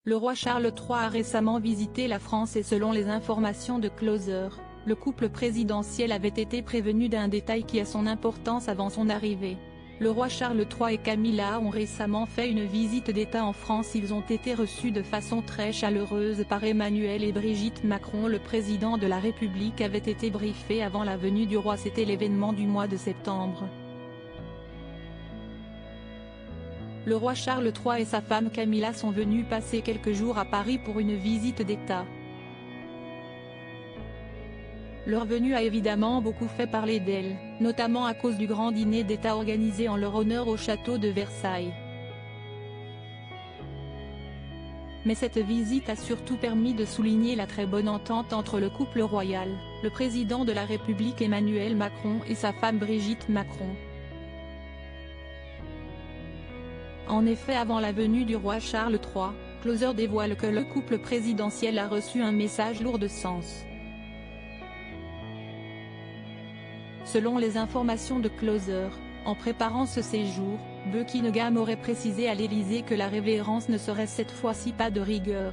Le roi Charles III a récemment visité la France et selon les informations de Closer, le couple présidentiel avait été prévenu d'un détail qui a son importance avant son arrivée. Le roi Charles III et Camilla ont récemment fait une visite d'État en France. Ils ont été reçus de façon très chaleureuse par Emmanuel et Brigitte Macron. Le président de la République avait été briefé avant la venue du roi. C'était l'événement du mois de septembre. Le roi Charles III et sa femme Camilla sont venus passer quelques jours à Paris pour une visite d'État. Leur venue a évidemment beaucoup fait parler d'elle, notamment à cause du grand dîner d'État organisé en leur honneur au château de Versailles. Mais cette visite a surtout permis de souligner la très bonne entente entre le couple royal, le président de la République Emmanuel Macron et sa femme Brigitte Macron. En effet, avant la venue du roi Charles III, Closer dévoile que le couple présidentiel a reçu un message lourd de sens. Selon les informations de Closer, en préparant ce séjour, Buckingham aurait précisé à l'Élysée que la révérence ne serait cette fois-ci pas de rigueur.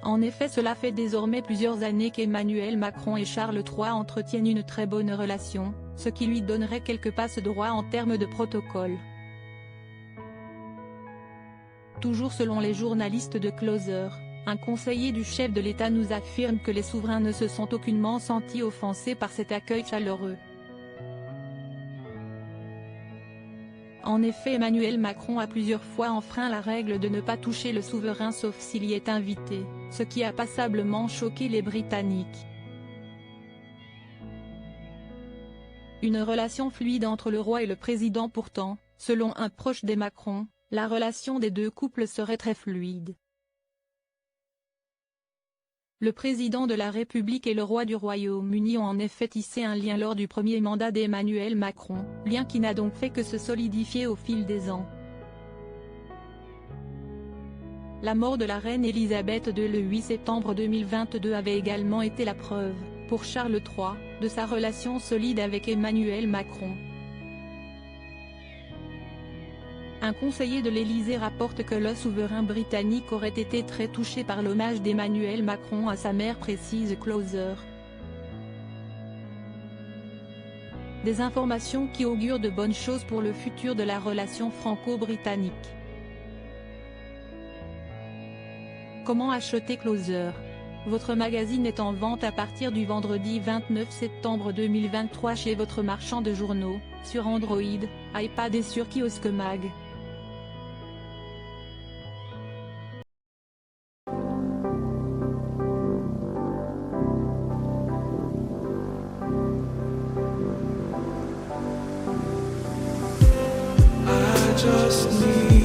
En effet, cela fait désormais plusieurs années qu'Emmanuel Macron et Charles III entretiennent une très bonne relation, ce qui lui donnerait quelques passe-droits en termes de protocole. Toujours selon les journalistes de Closer, un conseiller du chef de l'État nous affirme que les souverains ne se sont aucunement sentis offensés par cet accueil chaleureux. En effet, Emmanuel Macron a plusieurs fois enfreint la règle de ne pas toucher le souverain sauf s'il y est invité, ce qui a passablement choqué les Britanniques. Une relation fluide entre le roi et le président. Pourtant, selon un proche des Macron, la relation des deux couples serait très fluide. Le président de la République et le roi du Royaume-Uni ont en effet tissé un lien lors du premier mandat d'Emmanuel Macron, lien qui n'a donc fait que se solidifier au fil des ans. La mort de la reine Elisabeth II le 8 septembre 2022 avait également été la preuve, pour Charles III, de sa relation solide avec Emmanuel Macron. Un conseiller de l'Élysée rapporte que le souverain britannique aurait été très touché par l'hommage d'Emmanuel Macron à sa mère, précise Closer. Des informations qui augurent de bonnes choses pour le futur de la relation franco-britannique. Comment acheter Closer? Votre magazine est en vente à partir du vendredi 29 septembre 2023 chez votre marchand de journaux, sur Android, iPad et sur Kiosque Mag. I just need